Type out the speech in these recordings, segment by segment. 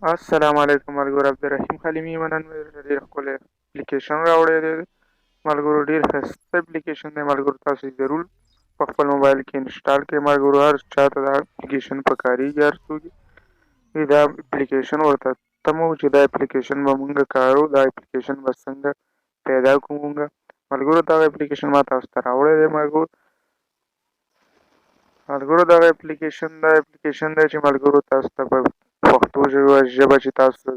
السلام علیکم ملګرو عبدالرحیم خلیمي یم. نن مې ډېر ښکلی اپلیکیشن راوړی دی ملګرو. ډېر ښایسته اپلیکیشن دی ملګرو. تاسو یې ضرور په خپل موبایل کې انسټال کړئ ملګرو. هر چا ته دا اپلیکیشن پکارېږي، هر څوک یې دا اپلیکیشن ورته تمه وه چې دا اپلیکیشن به مونږ کاروو، دا اپلیکیشن به څنګه پیدا کړو مونږ ملګرو. دغه اپلیکیشن ما تاسو ته راوړی دی ملګرو. دغه اپلیکیشن دی چې ملګرو تاسو ته په پښتو ژبه چې تاسو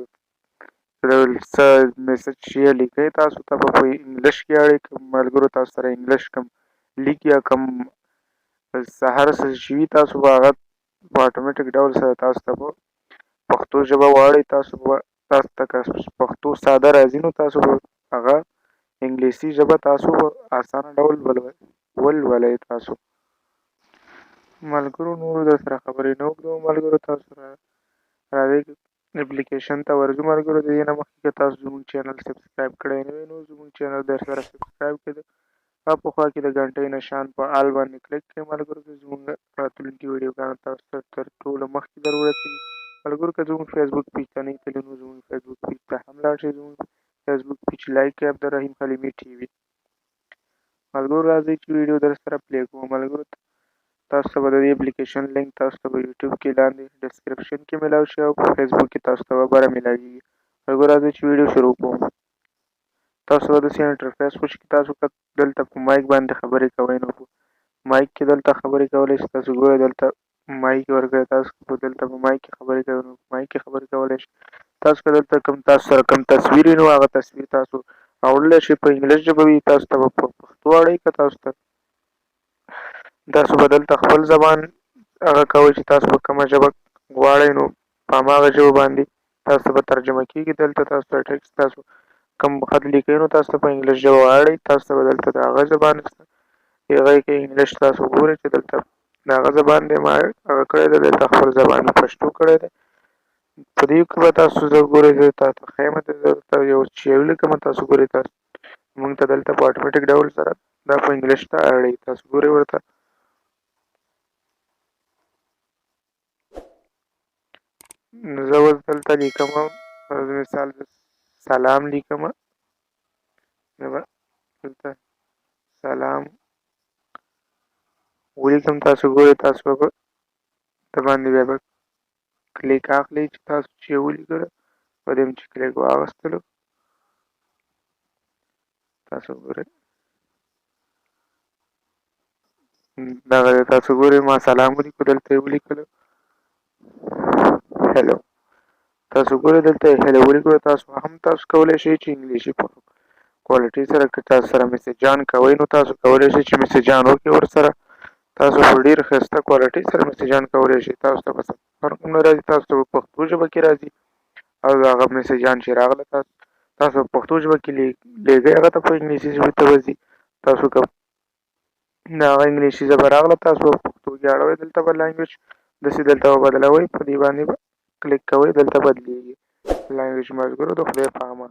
څه میسج چې لیکئ تاسو ته په انګلیش کې اړئ. کوم ملګرو تاسو سره انګلیش کوم لیک یا کوم هر څه چې وي تاسو به هغه په اټومیټک ډول سره تاسو ته په پښتو ژبه واړئ. تاسو ته که پښتو ساده راځي نو تاسو به هغه انګلیسي ژبه تاسو په اسانه ډول ولولئ. تاسو ملګرو نورو درسره خبرې نه اوږدوم ملګرو. تاسو راځئ اپلیکیشن ته ورځو ملګرو. د دې نه مخکې که تاسو زموږ چینل سبسکرایب کړی نه وي نو زموږ چینل درسره سبسکرایب کړئ او په خوا کې د غنټۍ نشان په آل باندې کلیک کړئ ملګرو. چې زموږ راتلونکي ویډیوګانې تاسو ته تر ټولو مخکې در ورسېږي ملګرو. که زموږ فیسبوک پیج ته نه یې تللي نو زموږ فیسبوک پیج ته هم لاړ شئ. زموږ فیسبوک پیج لایک کړئ عبدالرحیم خلیمي ټي وي ملګرو. راځئ چې ویډیو در سره پلی کوو ملګرو. تاسو ته به د دې اپلیکیشن لینک تاسو ته په یوټیوب کې لاندې ډسکرپشن کې میلاو شي او په فیسبوک کې تاسو ته به بره میلاویږي ملګرو. راځئ چې ویډیو شروع کوو. تاسو به داسې انټرفیس وشي چې تاسو که دلته په مایک باندې خبرې کوئ نو په مایک کې دلته خبرې کولی شئ. تاسو ګورئ دلته مایک ورکړی، تاسو په دلته په مایک کې خبرې کوئ نو په مایک کې خبرې کولی شئ. تاسو که دلته تاسو سره کوم تصویر وي نو هغه تصویر تاسو راوړلی شئ. په انګلیش ژبه وي تاسو ته به په پښتو اړئ. که تاسو به دلته خپل زبان هغه کوئ چې تاسو په کومه ژبه غواړئ نو په هماغه ژبه باندې تاسو ته به ترجمه کېږي. دلته تاسو ته ټیکسټ تاسو کوم خط لیکئ نو تاسو ته په انګلیش ژبه واړئ. تاسو ته به دلته د هغه زبان هغه کې انګلیش تاسو ګورئ چې دلته د هغه زبان دی ما هغه کړی دی. دلته خپل زبان مې پښتو کړی دی. په دې کې به تاسو زه ګورئ زه تاسو ته ښیم دلته یو چې ولیکم تاسو ګورئ تاسو مونږ ته دلته په اټومیټک ډول سره دا په انګلیش ته اړئ. تاسو ګورئ ورته زه اوس دلته لیکم مثال سلام لیکم. زه به دلته سلام ولیکم. تاسو ګورئ تاسو به د باندې بیا به کلیک اخلئ چې تاسو چې ولیکلو په دې چې کلیک واخیستلو تاسو ګورئ دغه تاسو ګورئ ما سلام ولیکو دلته یې ولیکلو هلو. تاسو ګورئ دلته هلو ولیکلو. تاسو هم تاسو کولی شئ چې انګلیشي په کوالټي سره که تاسو سره میسیجان کوئ نو تاسو کولی شئ چې میسیجان وکړئ ورسره. تاسو په ډېر ښایسته کوالټي سره میسیجان کولی شئ. تاسو ته به څه فرق هم نه راځي. تاسو ته په پښتو ژبه کې راځي او هغه میسیجان چې راغله تاسو په پښتو ژبه کې لیږئ هغه ته په انګلیسي ژبې ته به ځي. تاسو که د هغه انګلیسي ژبه راغله تاسو په پښتو کې اړوئ. دلته به لانګویج داسې دلته به بدلوئ. په دې باندې به کلیک کوئ دلته بدلېږي لانګویج ملګرو. د خدای په امان.